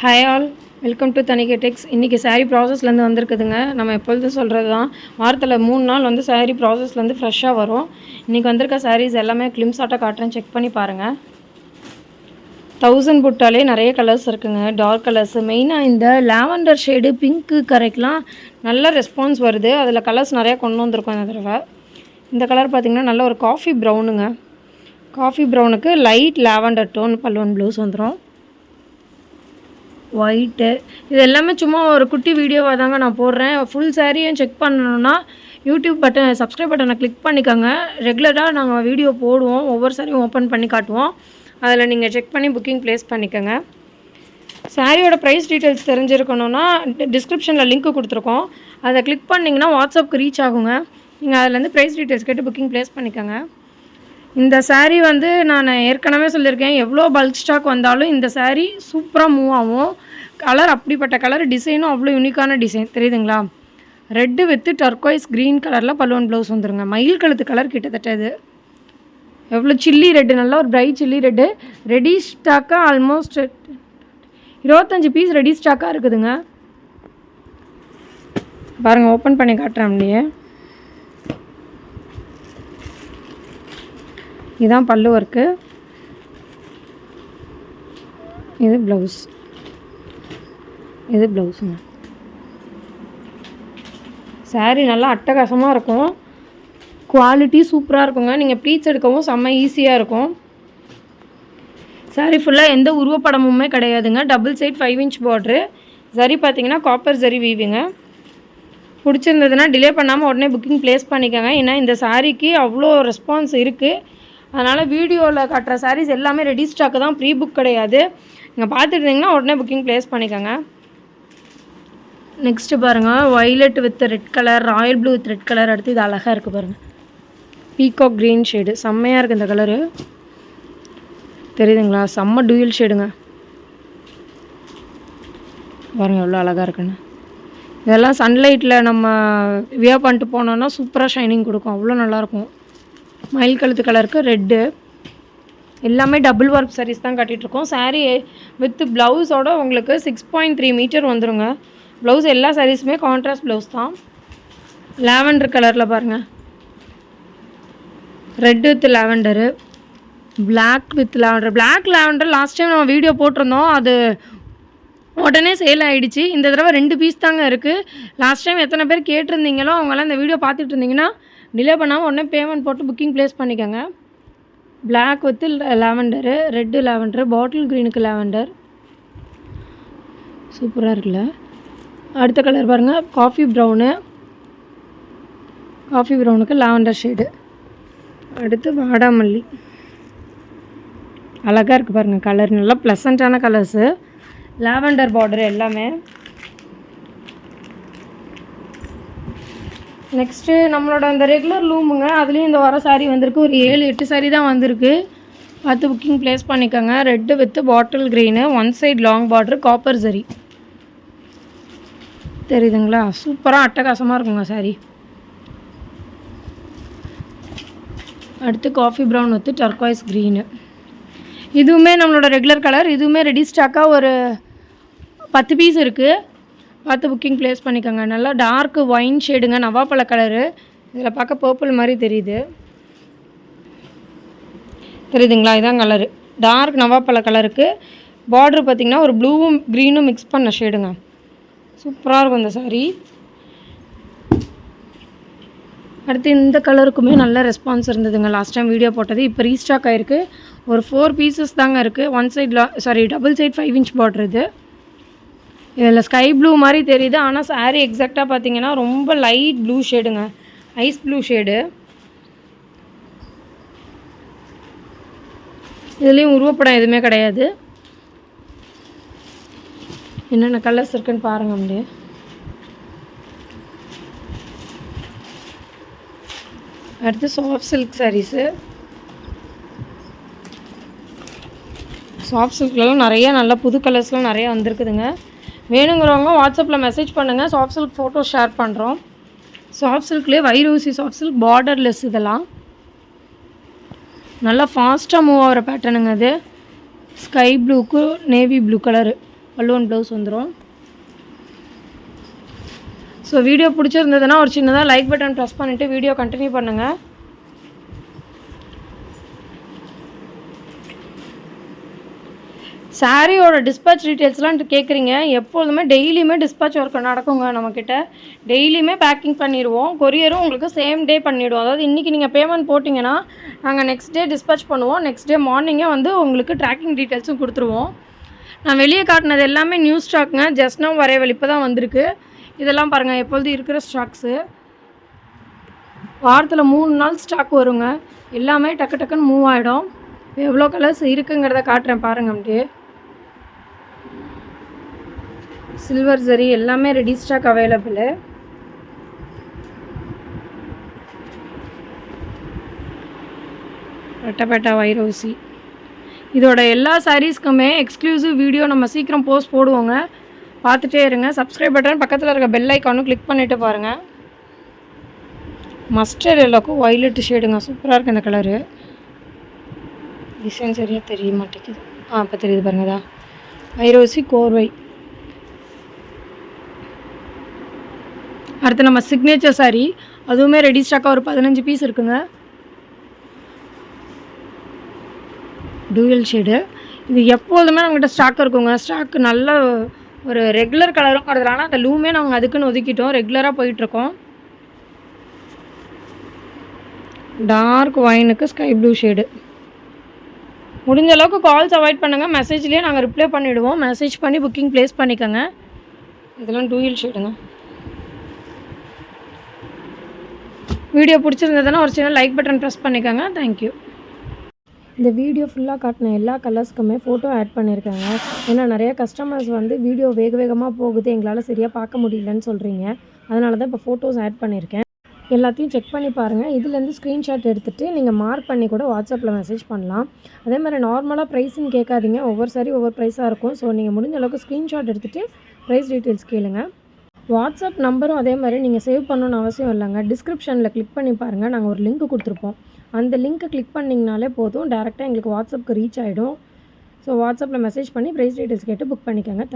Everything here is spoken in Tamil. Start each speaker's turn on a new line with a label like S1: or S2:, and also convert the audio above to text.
S1: Hi all, welcome to Thanigai டெக்ஸ். இன்றைக்கி சாரீ ப்ராசஸ்லேருந்து வந்திருக்குதுங்க. நம்ம எப்பொழுதும் சொல்கிறது தான், வாரத்தில் 3 நாள் வந்து சாரீ ப்ராசஸ்லேருந்து ஃப்ரெஷ்ஷாக வரும். இன்றைக்கி வந்திருக்க சாரீஸ் எல்லாமே கிளிம்ஸாட்டாக காட்டுறேன், செக் பண்ணி பாருங்கள். 1000 புட்டாலே நிறைய கலர்ஸ் இருக்குதுங்க, டார்க் கலர்ஸு. மெயினாக இந்த லாவெண்டர் ஷேடு பிங்க்கு கரைக்கெலாம் நல்ல ரெஸ்பான்ஸ் வருது. அதில் கலர்ஸ் நிறையா கொண்டு வந்திருக்கோம் இந்த தடவை. இந்த கலர் பார்த்திங்கன்னா நல்ல ஒரு காஃபி ப்ரௌனுங்க. காஃபி ப்ரௌனுக்கு லைட் லாவெண்டர் டோன் பல்லுவன் ப்ளவுஸ் வந்துடும். ஒயிட்டு இது எல்லாமே சும்மா ஒரு குட்டி வீடியோவாக தாங்க நான் போடுறேன். ஃபுல் சாரியும் செக் பண்ணணுன்னா யூடியூப் பட்டன் சப்ஸ்கிரைப் பட்டனை கிளிக் பண்ணிக்கோங்க. ரெகுலராக நாங்கள் வீடியோ போடுவோம், ஒவ்வொரு சாரியும் ஓப்பன் பண்ணி காட்டுவோம். அதில் நீங்கள் செக் பண்ணி புக்கிங் ப்ளேஸ் பண்ணிக்கோங்க. சாரியோட ப்ரைஸ் டீட்டெயில்ஸ் தெரிஞ்சிருக்கணுன்னா டிஸ்கிரிப்ஷனில் லிங்க்கு கொடுத்துருக்கோம், அதை கிளிக் பண்ணிங்கன்னா வாட்ஸ்அப்புக்கு ரீச் ஆகுங்க. நீங்கள் அதிலேருந்து ப்ரைஸ் டீட்டெயில்ஸ் கேட்டு புக்கிங் ப்ளேஸ் பண்ணிக்கோங்க. இந்த சாரீ வந்து நான் ஏற்கனவே சொல்லியிருக்கேன், எவ்வளோ பல்க் ஸ்டாக் வந்தாலும் இந்த சாரீ சூப்பராக மூவ் ஆகும். கலர் அப்படிப்பட்ட கலர், டிசைனும் அவ்வளோ யூனிக்கான டிசைன் தெரியுதுங்களா. ரெட்டு வித்து டர்க்வைஸ் க்ரீன் கலரில் பல்லுவன் ப்ளவுஸ் வந்துருங்க. மயில் கழுத்து கலர் கிட்டத்தட்ட இது. எவ்வளோ சில்லி ரெட்டு, நல்லா ஒரு பிரைட் சில்லி ரெட்டு. ரெடி ஸ்டாக்காக ஆல்மோஸ்ட் 25 பீஸ் ரெடி ஸ்டாக்காக இருக்குதுங்க. பாருங்கள், ஓப்பன் பண்ணி காட்டுறேன் அப்படியே. இதுதான் பல்லு ஒர்க்கு, இது ப்ளவுஸ், இது ப்ளவுஸுங்க. சாரீ நல்லா அட்டகாசமாக இருக்கும், குவாலிட்டி சூப்பராக இருக்குங்க. நீங்கள் ப்ளீட்ஸ் எடுக்கவும் செம்ம ஈஸியாக இருக்கும். சாரீ ஃபுல்லாக எந்த உருவப்படமுமே கிடையாதுங்க. டபுள் சைட் 5 இன்ச் பார்ட்ரு. சரி பார்த்தீங்கன்னா காப்பர் சரி வீவிங்க. பிடிச்சிருந்ததுன்னா டிலே பண்ணாமல் உடனே புக்கிங் ப்ளேஸ் பண்ணிக்கோங்க. ஏன்னா இந்த சாரீக்கு அவ்வளோ ரெஸ்பான்ஸ் இருக்குது. அதனால் வீடியோவில் காட்டுற சாரீஸ் எல்லாமே ரெடி ஸ்டாக்கு தான், ப்ரீ புக் கிடையாது. நீங்கள் பார்த்துருந்தீங்கன்னா உடனே புக்கிங் ப்ளேஸ் பண்ணிக்கோங்க. நெக்ஸ்ட்டு பாருங்கள், violet with red colour, Royal blue with red colour. அடுத்து இது அழகாக இருக்குது பாருங்கள், பீகாக் க்ரீன் ஷேடு. செம்மையாக இருக்குது இந்த கலரு, தெரியுதுங்களா. செம்ம டூயல் ஷேடுங்க. பாருங்கள் எவ்வளோ அழகாக இருக்குன்னு. இதெல்லாம் சன்லைட்டில் நம்ம வியர் பண்ணிட்டு போனோன்னா சூப்பராக ஷைனிங் கொடுக்கும், அவ்வளோ நல்லாயிருக்கும். மயில் கழுத்து கலருக்கு ரெட்டு. எல்லாமே டபுள் ஒர்க் சாரீஸ் தான் கட்டிகிட்ருக்கோம். சாரீ வித் ப்ளவுஸோட உங்களுக்கு 6.3 மீட்டர் வந்துடுங்க. ப்ளவுஸ் எல்லா சாரீஸுமே கான்ட்ராஸ்ட் ப்ளவுஸ் தான். லாவெண்டர் கலரில் பாருங்கள், red with lavender, black with lavender. Black lavender last time நம்ம வீடியோ போட்டிருந்தோம், அது உடனே சேல் ஆகிடுச்சு. இந்த தடவை 2 பீஸ் தாங்க இருக்குது. லாஸ்ட் டைம் எத்தனை பேர் கேட்டிருந்தீங்களோ அவங்களாம் இந்த வீடியோ பார்த்துட்டு இருந்தீங்கன்னா டிலே பண்ணாமல் உடனே பேமெண்ட் போட்டு புக்கிங் ப்ளேஸ் பண்ணிக்கோங்க. Black with lavender, red lavender, bottle க்ரீனுக்கு லாவெண்டர். சூப்பராக இருக்குல்ல. அடுத்த கலர் பாருங்கள், காஃபி ப்ரௌனு, காஃபி ப்ரௌனுக்கு லாவெண்டர் ஷேடு. அடுத்து வாடாமல்லி. அழகாக இருக்குது பாருங்கள் கலர், நல்லா ப்ளசண்ட்டான கலர்ஸு. லாவெண்டர் பார்டர் எல்லாமே. நெக்ஸ்ட்டு நம்மளோட அந்த ரெகுலர் லூமுங்க, அதுலேயும் இந்த வர சாரீ வந்திருக்கு. ஒரு 7-8 சாரீ தான் வந்திருக்கு. பார்த்து புக்கிங் ப்ளேஸ் பண்ணிக்கோங்க. Red with bottle green, 1 side long border, copper சரி. தெரியுதுங்களா, சூப்பராக அட்டகாசமாக இருக்குங்க சாரீ. அடுத்து coffee brown with turquoise green. இதுவுமே நம்மளோட ரெகுலர் கலர். இதுவுமே ரெடி ஸ்டாக்காக ஒரு 10 பீஸ் இருக்குது. பார்த்து புக்கிங் ப்ளேஸ் பண்ணிக்கோங்க. நல்லா டார்க்கு ஒயின் ஷேடுங்க, நவாப்பழ கலரு. இதில் பார்க்க பர்பிள் மாதிரி தெரியுது, தெரியுதுங்களா. இதான் கலரு, டார்க் நவாப்பழ கலருக்கு. பார்ட்ரு பார்த்திங்கன்னா ஒரு ப்ளூவும் க்ரீனும் மிக்ஸ் பண்ண ஷேடுங்க. சூப்பராக இருக்கும் இந்த சாரீ. அடுத்து இந்த கலருக்குமே நல்ல ரெஸ்பான்ஸ் இருந்ததுங்க லாஸ்ட் டைம் வீடியோ போட்டது. இப்போ ரீஸ்டாக் ஆகிருக்கு. ஒரு 4 பீசஸ் தாங்க இருக்குது. 1 side double side 5 inch border. இது இதில் ஸ்கை ப்ளூ மாதிரி தெரியுது, ஆனால் சாரீ எக்ஸாக்டாக பார்த்தீங்கன்னா ரொம்ப லைட் ப்ளூ ஷேடுங்க, ஐஸ் ப்ளூ ஷேடு. இதுலேயும் உருவப்படம் எதுவுமே கிடையாது. என்னென்ன கலர்ஸ் இருக்குன்னு பாருங்கள் அப்படியே. அடுத்து சாஃப்ட் சில்க் சாரீஸு. சாஃப்ட் சில்க்லாம் நிறையா நல்ல புது கலர்ஸ்லாம் நிறையா வந்திருக்குதுங்க. வேணுங்கிறவங்க வாட்ஸ்அப்பில் மெசேஜ் பண்ணுங்கள், சாஃப்ட் சில்க் ஃபோட்டோ ஷேர் பண்ணுறோம். சாஃப்ட் சில்க்லேயே வைரூசி சாஃப்ட் சில்க், பார்டர்லெஸ். இதெல்லாம் நல்லா ஃபாஸ்ட்டாக மூவ் ஆகிற பேட்டர்னுங்க. அது ஸ்கை ப்ளூக்கு நேவி ப்ளூ கலரு, பல்லுவன் ப்ளவுஸ் வந்துடும். ஸோ வீடியோ பிடிச்சிருந்ததுன்னா ஒரு சின்னதாக லைக் பட்டன் ப்ரெஸ் பண்ணிவிட்டு வீடியோ கண்டினியூ பண்ணுங்கள். சாரியோட டிஸ்பேச் டீட்டெயில்ஸ்லாம் கேட்குறீங்க. எப்போதுமே டெய்லியுமே டிஸ்பேச் ஒர்க் நடக்குங்க நம்மக்கிட்ட. டெய்லியுமே பேக்கிங் பண்ணிடுவோம். கொரியரும் உங்களுக்கு சேம் டே பண்ணிவிடுவோம். அதாவது இன்றைக்கி நீங்கள் பேமெண்ட் போட்டிங்கன்னா நாங்கள் நெக்ஸ்ட் டே டிஸ்பேச் பண்ணுவோம். நெக்ஸ்ட் டே மார்னிங்கே வந்து உங்களுக்கு ட்ராக்கிங் டீட்டெயில்ஸும் கொடுத்துருவோம். நான் வெளியே காட்டினது எல்லாமே நியூ ஸ்டாக்குங்க. ஜஸ்ட் நவ் வரைவல் இப்போ தான் வந்திருக்கு. இதெல்லாம் பாருங்கள், எப்பொழுது இருக்கிற ஸ்டாக்ஸு. வாரத்தில் 3 நாள் ஸ்டாக் வருங்க. எல்லாமே டக்கு டக்குன்னு மூவ் ஆகிடும். எவ்வளோ கலர்ஸ் இருக்குங்கிறத காட்டுறேன் பாருங்கள். அப்படியே சில்வர் ஜரி எல்லாமே ரெடி ஸ்டாக் அவைலபிள். ரெட்டப்பேட்டா வைரோசி. இதோட எல்லா சாரீஸ்க்குமே எக்ஸ்க்ளூசிவ் வீடியோ நம்ம சீக்கிரம் போஸ்ட் போடுவோங்க. பார்த்துட்டே இருங்க. சப்ஸ்கிரைப் பட்டன் பக்கத்தில் இருக்க பெல் ஐக்கானும் கிளிக் பண்ணிவிட்டு பாருங்கள். மஸ்டர்ட் எல்லோக்கும் வயலட் ஷேடுங்க. சூப்பராக இருக்குது இந்த கலரு. டிசைன் சரியாக தெரிய மாட்டேங்குது. இப்போ தெரியுது பாருங்கதா. வைரோசி கோர்வை. அடுத்து நம்ம சிக்னேச்சர் சாரீ, அதுவுமே ரெடி ஸ்டாக்காக ஒரு 15 பீஸ் இருக்குங்க. Dual shade. இது எப்போதுமே நம்மகிட்ட ஸ்டாக் இருக்குங்க. ஸ்டாக் நல்ல ஒரு ரெகுலர் கலரும் வரதுனால அந்த லூமே நாங்கள் அதுக்குன்னு ஒதுக்கிட்டோம். ரெகுலராக போயிட்டுருக்கோம். டார்க் ஒயினுக்கு ஸ்கை ப்ளூ ஷேடு. முடிஞ்ச அளவுக்கு கால்ஸ் அவாய்ட் பண்ணுங்கள். மெசேஜ்லேயே நாங்கள் ரிப்ளை பண்ணிவிடுவோம். மெசேஜ் பண்ணி புக்கிங் ப்ளேஸ் பண்ணிக்கோங்க. இதெல்லாம் டூயல் ஷேடுங்க. வீடியோ பிடிச்சிருந்ததுன்னா ஒரு சின்ன லைக் பட்டன் ப்ரெஸ் பண்ணிக்கோங்க. தேங்க்யூ. இந்த வீடியோ ஃபுல்லாக காட்டின எல்லா கலர்ஸ்க்குமே ஃபோட்டோ ஆட் பண்ணியிருக்காங்க. ஏன்னா நிறைய கஸ்டமர்ஸ் வந்து வீடியோ வேகமாக போகுது, எங்களால் சரியாக பார்க்க முடியலன்னு சொல்கிறீங்க. அதனால தான் இப்போ ஃபோட்டோஸ் ஆட் பண்ணியிருக்கேன். எல்லாத்தையும் செக் பண்ணி பாருங்கள். இதுலேருந்து ஸ்க்ரீன்ஷாட் எடுத்துகிட்டு நீங்கள் மார்க் பண்ணி கூட வாட்ஸ்அப்பில் மெசேஜ் பண்ணலாம். அதே மாதிரி நார்மலாக ப்ரைஸுன்னு கேட்காதீங்க. ஒவ்வொரு சாரி ஒவ்வொரு ப்ரைஸாக இருக்கும். ஸோ நீங்கள் முடிஞ்ச அளவுக்கு ஸ்க்ரீன்ஷாட் எடுத்துகிட்டு ப்ரைஸ் டீட்டெயில்ஸ் கேளுங்க. வாட்ஸ்அப் நம்பரும் அதே மாதிரி நீங்கள் சேவ் பண்ணணுன்னு அவசியம் இல்லைங்க. டிஸ்கிரிப்ஷனில் கிளிக் பண்ணி பாருங்கள். நாங்கள் ஒரு லிங்க் கொடுத்துருப்போம். அந்த லிங்க்கை கிளிக் பண்ணிங்கனாலே போதும், டேரெக்டாக எங்களுக்கு வாட்ஸ்அப்புக்கு ரீச் ஆகிடும். ஸோ வாட்ஸ்அப்பில் மெசேஜ் பண்ணி ப்ரைஸ் டீட்டெயில்ஸ் கேட்டு புக் பண்ணிக்கோங்க.